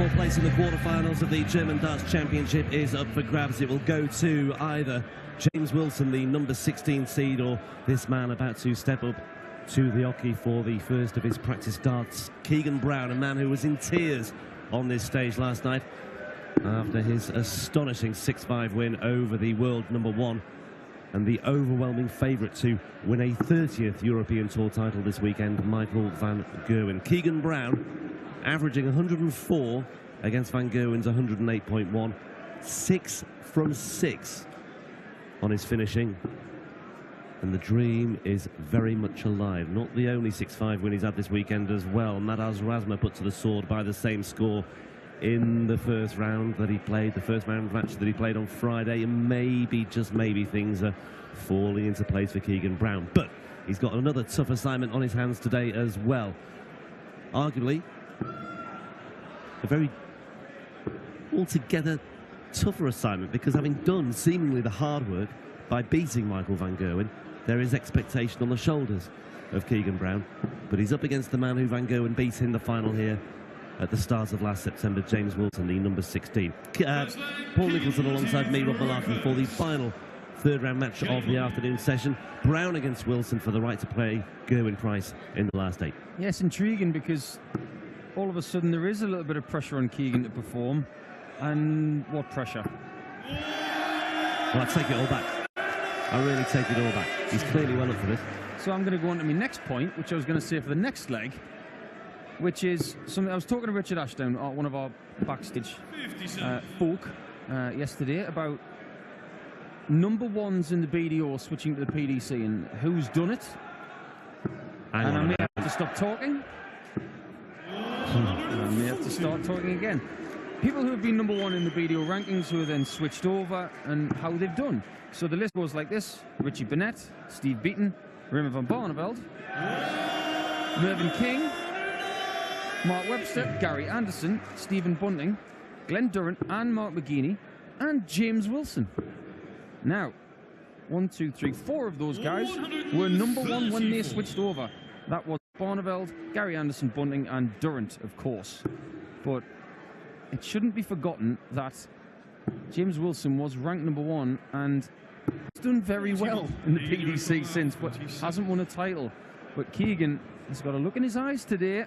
fourth place in the quarterfinals of the German Darts Championship is up for grabs. It will go to either James Wilson, the number 16 seed, or this man about to step up to the hockey for the first of his practice darts, Keegan Brown, a man who was in tears on this stage last night after his astonishing 6-5 win over the world number 1 and the overwhelming favourite to win a 30th European Tour title this weekend, Michael van Gerwen. Keegan Brown averaging 104 against Van Gerwen's 108.1, 6 from 6 on his finishing. And the dream is very much alive. Not the only 6-5 win he's had this weekend as well. Madars Razma put to the sword by the same score in the first round that he played, the first round match that he played on Friday. And maybe, just maybe, things are falling into place for Keegan Brown. But he's got another tough assignment on his hands today as well. Arguably a very altogether tougher assignment, because having done seemingly the hard work by beating Michael van Gerwen, there is expectation on the shoulders of Keegan Brown. But he's up against the man who Van Gerwen beat in the final here at the start of last September, James Wilson, the number 16. Paul Nicholson alongside me, Rob Malarkey, for the final third-round match of the afternoon session. Brown against Wilson for the right to play Gerwyn-Price in the last 8. Yes, intriguing, because all of a sudden there is a little bit of pressure on Keegan to perform. And what pressure? Well, I take it all back. I really take it all back. He's clearly well up for this. So I'm going to go on to my next point, which I was going to say for the next leg, which is something I was talking to Richard Ashdown, one of our backstage folk, yesterday, about number ones in the BDO switching to the PDC and who's done it. And I may have to stop talking. I may have to start talking again. People who have been number 1 in the BDO rankings who are then switched over and how they've done. So the list goes like this: Richie Burnett, Steve Beaton, Raymond van Barneveld, Mervyn King, Mark Webster, Gary Anderson, Stephen Bunting, Glenn Durrant and Mark McGeaney, and James Wilson. Now, 1, 2, 3, 4 of those guys were number 1 when they switched over. That was Barneveld, Gary Anderson, Bunting and Durrant, of course. But it shouldn't be forgotten that James Wilson was ranked number 1 and he's done very well in the PDC since, but hasn't won a title. But Keegan has got a look in his eyes today,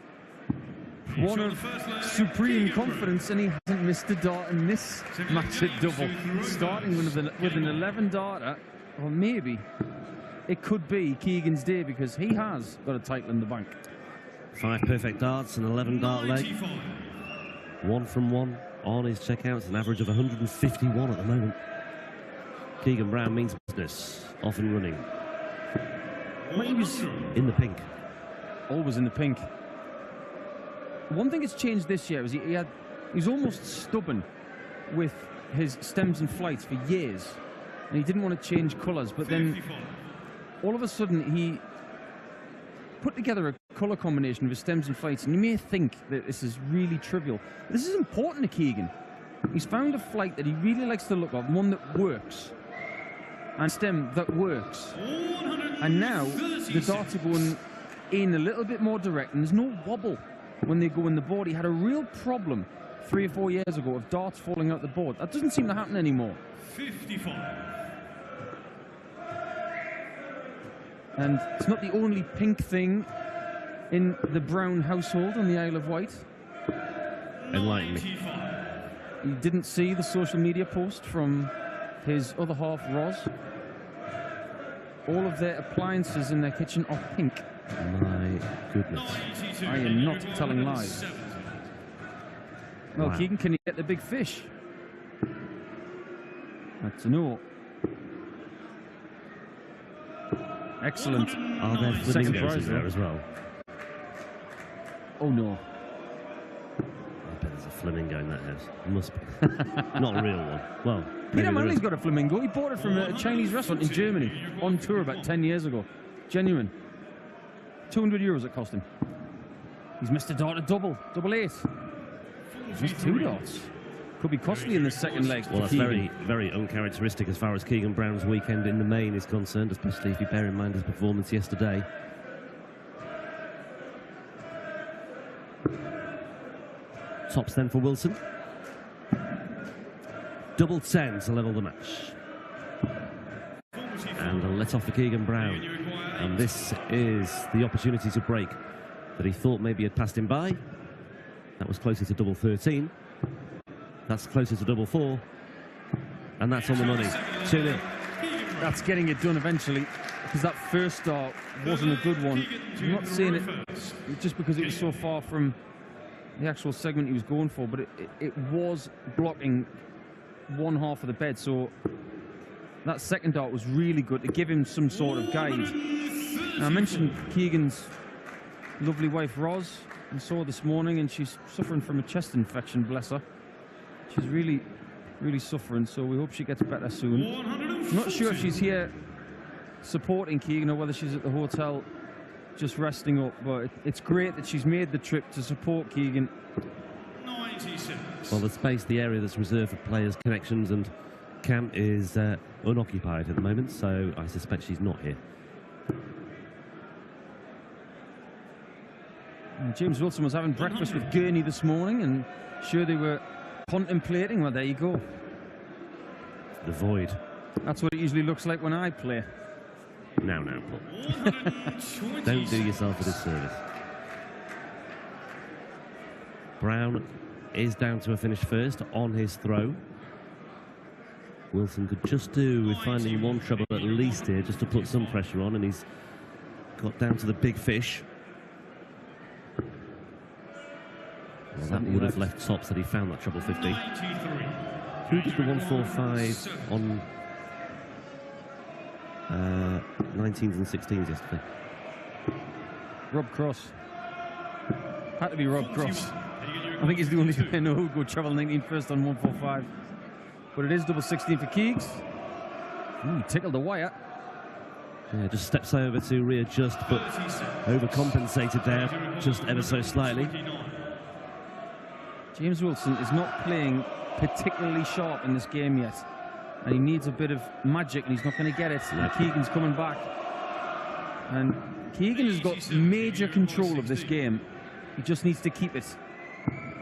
one of supreme confidence, and he hasn't missed a dart in this match at double. Starting with an 11 darter, or maybe it could be Keegan's day, because he has got a title in the bank. 5 perfect darts, an 11 dart leg. 1 from 1 on his checkouts, an average of 151 at the moment. Keegan Brown means business, off and running. When he was in the pink. Always in the pink. One thing that's changed this year is he's almost stubborn with his stems and flights for years, and he didn't want to change colours, but then all of a sudden he put together a colour combination of his stems and flights, and you may think that this is really trivial. This is important to Keegan. He's found a flight that he really likes the look of, one that works, and stem that works. And now the darts are going in a little bit more direct, and there's no wobble when they go in the board. He had a real problem 3 or 4 years ago of darts falling out the board. That doesn't seem to happen anymore. 55. And it's not the only pink thing in the Brown household on the Isle of Wight. Enlighten me. You didn't see the social media post from his other half, Roz. All of their appliances in their kitchen are pink. My goodness. I am not telling lies. Well, Wow. Keegan, can you get the big fish? That's a no. Excellent. Are there Second flamingos prize in there though. as well? Oh no. I bet there's a flamingo in that house. Must be. Not a real one. Well, maybe Peter there Manley's is. got a flamingo. He bought it from a Chinese restaurant in Germany on tour about 10 years ago. Genuine. €200 it cost him. He's missed a dart at double 8. Just 2 darts. Could be costly in the second leg. Well, that's very, very uncharacteristic as far as Keegan Brown's weekend in the main is concerned, especially if you bear in mind his performance yesterday. Tops then for Wilson. Double 10 to level the match. And a let off for Keegan Brown. And this is the opportunity to break that he thought maybe had passed him by. That was closer to double 13. That's closer to double 4. And that's on the money. 2-0. That's getting it done eventually, because that first start wasn't a good one. I'm not saying it just because it was so far from the actual segment he was going for, but it was blocking one half of the bed. So that second dart was really good to give him some sort of guide. Now, I mentioned Keegan's lovely wife Roz. I saw her this morning, and she's suffering from a chest infection, bless her. She's really suffering, so we hope she gets better soon. I'm not sure if she's here supporting Keegan or whether she's at the hotel just resting up, but it's great that she's made the trip to support Keegan. 96. Well, the space, the area that's reserved for players' connections and camp is unoccupied at the moment, so I suspect she's not here. And James Wilson was having breakfast with Gurney this morning, and sure they were contemplating. Well, there you go. The void. That's what it usually looks like when I play. Now, Paul. Don't do yourself a disservice. Brown is down to a finish first on his throw. Wilson could just do with finding one trouble at least here, just to put some pressure on, and he's got down to the big fish. Well, that would have left tops that he found that trouble 50. Who did the 145 on 19s and 16s yesterday? Rob Cross. Had to be Rob Cross. I think he's the only guy I know who would travel 19 first on 145. But it is double 16 for Keegs. Ooh, tickled the wire. Yeah, just steps over to readjust, but overcompensated there just ever so slightly. James Wilson is not playing particularly sharp in this game yet, and he needs a bit of magic, and he's not going to get it. And Keegan's coming back, and Keegan has got major control of this game. He just needs to keep it,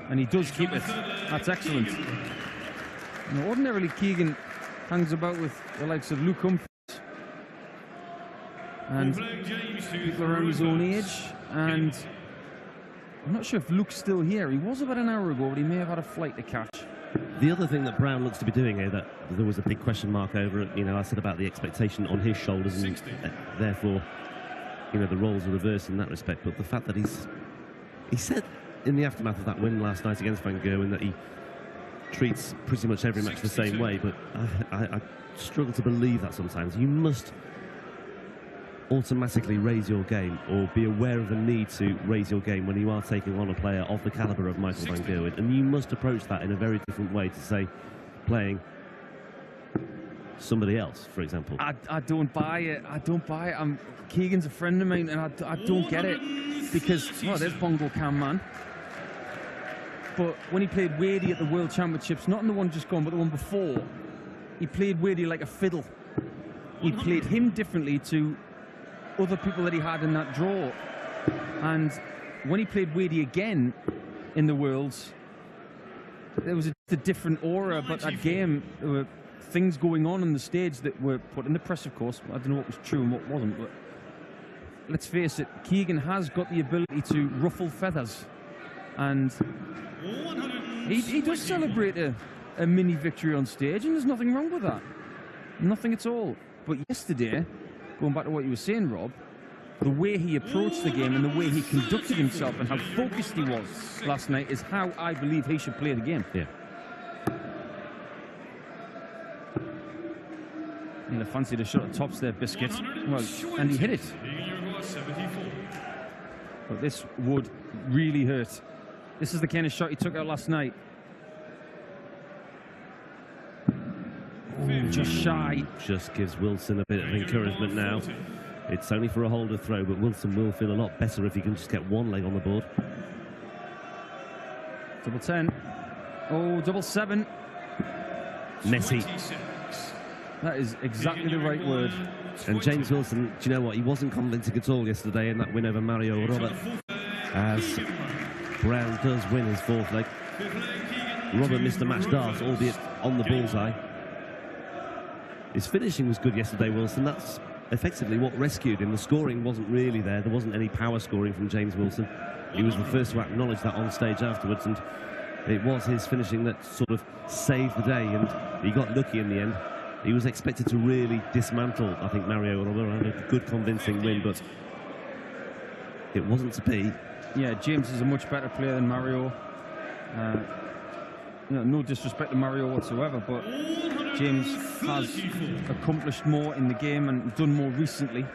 and he does keep it. That's excellent. Now, ordinarily, Keegan hangs about with the likes of Luke Humphries and people around his own age, and I'm not sure if Luke's still here. He was about an hour ago, but he may have had a flight to catch. The other thing that Brown looks to be doing here, that there was a big question mark over it, I said about the expectation on his shoulders, and therefore, the roles are reversed in that respect. But the fact that he said in the aftermath of that win last night against Van Gerwen that he treats pretty much every match the same way, but I struggle to believe that sometimes. You must automatically raise your game, or be aware of the need to raise your game when you are taking on a player of the calibre of Michael Van Gerwen, and you must approach that in a very different way to, say, playing somebody else, for example. I don't buy it. I don't buy it. Keegan's a friend of mine, and I don't get it, because, well, there's Bongo Cam Man. But when he played Wadey at the World Championships, not in the one just gone, but the one before, he played Wadey like a fiddle. He played him differently to other people that he had in that draw. And when he played Wadey again in the Worlds, there was a different aura about that game. There were things going on the stage that were put in the press, of course. I don't know what was true and what wasn't, but let's face it, Keegan has got the ability to ruffle feathers, and he does celebrate a mini victory on stage, and there's nothing wrong with that. Nothing at all. But yesterday, going back to what you were saying, Rob, the way he approached the game and the way he conducted himself and how focused he was last night is how I believe he should play the game. Yeah. He'll have fancied a shot at tops there, Biscuit. Well, and he hit it. But this would really hurt. This is the kind of shot he took out last night. Ooh, just shy. Just gives Wilson a bit of encouragement now. It's only for a holder throw, but Wilson will feel a lot better if he can just get one leg on the board. Double 10. Oh, double 7. Messy. That is exactly the right word. And James Wilson, do you know what? He wasn't convincing at all yesterday in that win over Mario Robert, as Brown does win his fourth leg. Robert Mr. Match Dart, albeit on the bullseye. His finishing was good yesterday, Wilson. That's effectively what rescued him. The scoring wasn't really there. There wasn't any power scoring from James Wilson. He was the first to acknowledge that on stage afterwards, and it was his finishing that sort of saved the day, and he got lucky in the end. He was expected to really dismantle, I think, Mario Robert, had a good convincing win, but it wasn't to be. Yeah, James is a much better player than Mario. You know, no disrespect to Mario whatsoever, but James has accomplished more in the game and done more recently.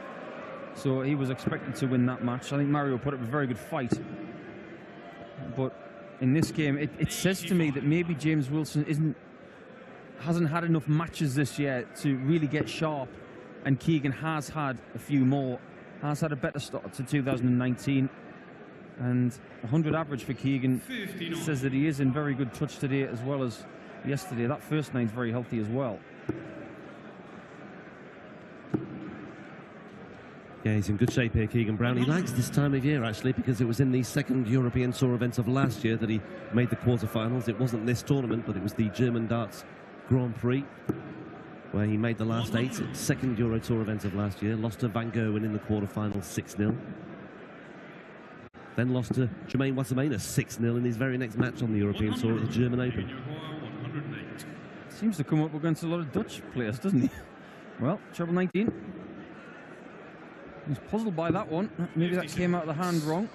So he was expected to win that match. I think Mario put up a very good fight. But in this game, it says to me that maybe James Wilson hasn't had enough matches this year to really get sharp. And Keegan has had a few more, has had a better start to 2019. And 100 average for Keegan says that he is in very good touch today as well as yesterday. That first nine's very healthy as well. Yeah, he's in good shape here, Keegan Brown. He likes this time of year, actually, because it was in the second European Tour event of last year that he made the quarterfinals. It wasn't this tournament, but it was the German Darts Grand Prix, where he made the last 8. Second Euro Tour event of last year. Lost to Van Gerwen in the quarterfinals 6-0. Then lost to Jermaine Wasamena 6-0 in his very next match on the European Tour at the German Open. Seems to come up against a lot of Dutch players, doesn't he? Well, treble 19. He's puzzled by that one. Maybe that came out of the hand wrong.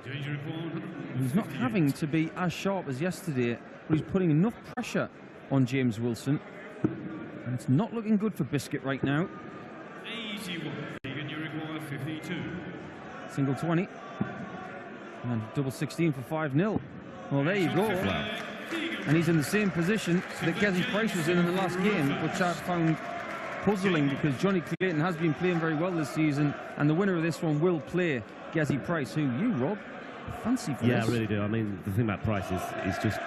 He's not having to be as sharp as yesterday, but he's putting enough pressure on James Wilson. And it's not looking good for Biscuit right now. 81. You require 52. Single 20. And double 16 for 5-0. Well, there you go. Wow. And he's in the same position that Gezi Price was in the last game, which I found puzzling because Johnny Clayton has been playing very well this season, and the winner of this one will play Gezi Price, who you, Rob, fancy for Yeah, this. I really do. I mean, the thing about Price is just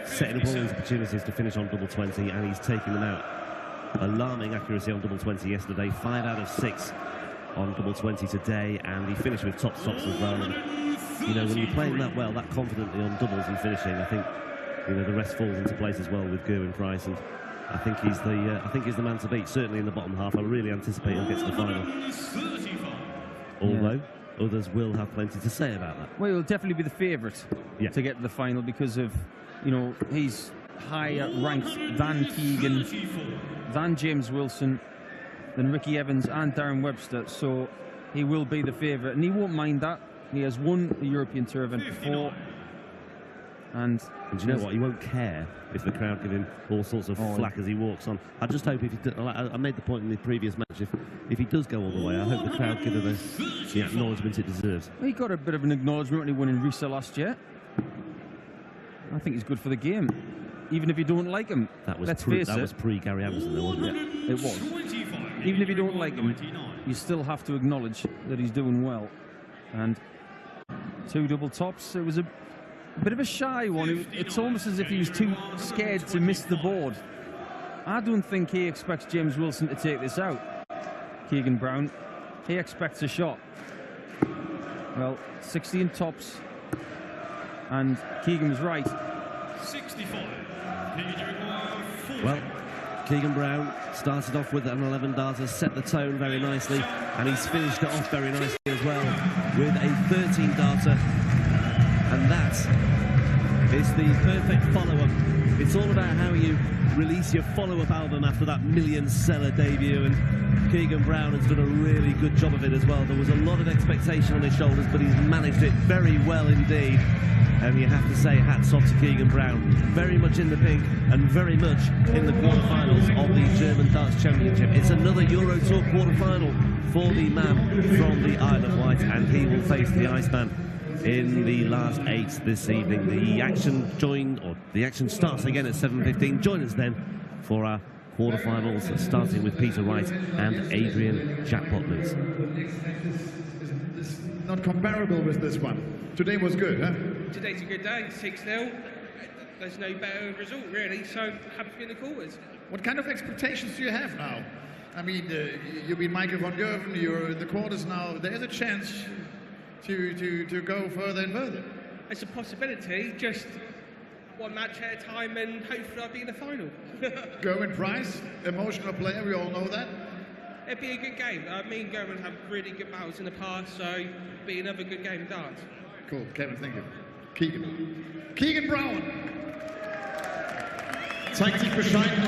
setting up all these opportunities to finish on double 20, and he's taking them out. Alarming accuracy on double 20 yesterday, 5 out of 6 on double 20 today, and he finished with top stops as well. And, you know, when you're playing that well, that confidently on doubles and finishing, I think, you know, the rest falls into place as well with Gerwyn Price, and I think he's the man to beat. Certainly in the bottom half, I really anticipate he'll get to the final. Although others will have plenty to say about that. Well, he'll definitely be the favourite to get to the final because of, you know, he's higher ranked than Keegan, than James Wilson, than Ricky Evans and Darren Webster. So he will be the favourite, and he won't mind that. He has won the European Tour event before. And do you know what? He won't care if the crowd give him all sorts of flack as he walks on. I just hope if he I made the point in the previous match, if he does go all the way, I hope the crowd give him the acknowledgement it deserves. He got a bit of an acknowledgement when he won in Risa last year. I think he's good for the game, even if you don't like him. That was pre Gary Anderson, though, wasn't it? It was. Even if you don't like him, you still have to acknowledge that he's doing well. And 2 double tops. It was a bit of a shy one. It's almost as if he was too scared to miss the board. I don't think he expects James Wilson to take this out, Keegan Brown. He expects a shot. Well, 16 tops, and Keegan was right. 65. Well, Keegan Brown started off with an 11 darter, set the tone very nicely, and he's finished it off very nicely as well with a 13 darter. And that is the perfect follow-up. It's all about how you release your follow-up album after that million-seller debut, and Keegan Brown has done a really good job of it as well. There was a lot of expectation on his shoulders, but he's managed it very well indeed. And you have to say hats off to Keegan Brown. Very much in the pink and very much in the quarterfinals of the German Darts Championship. It's another Euro Tour quarterfinal for the man from the Isle of Wight, and he will face the Iceman in the last 8 this evening. The action starts again at 7:15. Join us then for our quarterfinals, starting with Peter Wright and Adrian Jackpot Lewis. It's not comparable with this one. Today was good, huh? Today's a good day, 6-0. There's no better result, really, so happy in the quarters. What kind of expectations do you have now? I mean, you beat Michael van Gerwen, you're in the quarters now. There's a chance to go further and further. it's a possibility. Just one match at a time, and hopefully I'll be in the final. Gerwyn Price, emotional player, we all know that. It'd be a good game. Me and Gerwyn have really good battles in the past, so it'd be another good game of darts. Cool, Kevin, thank you. Keegan Brown. Zeigt sich bescheiden.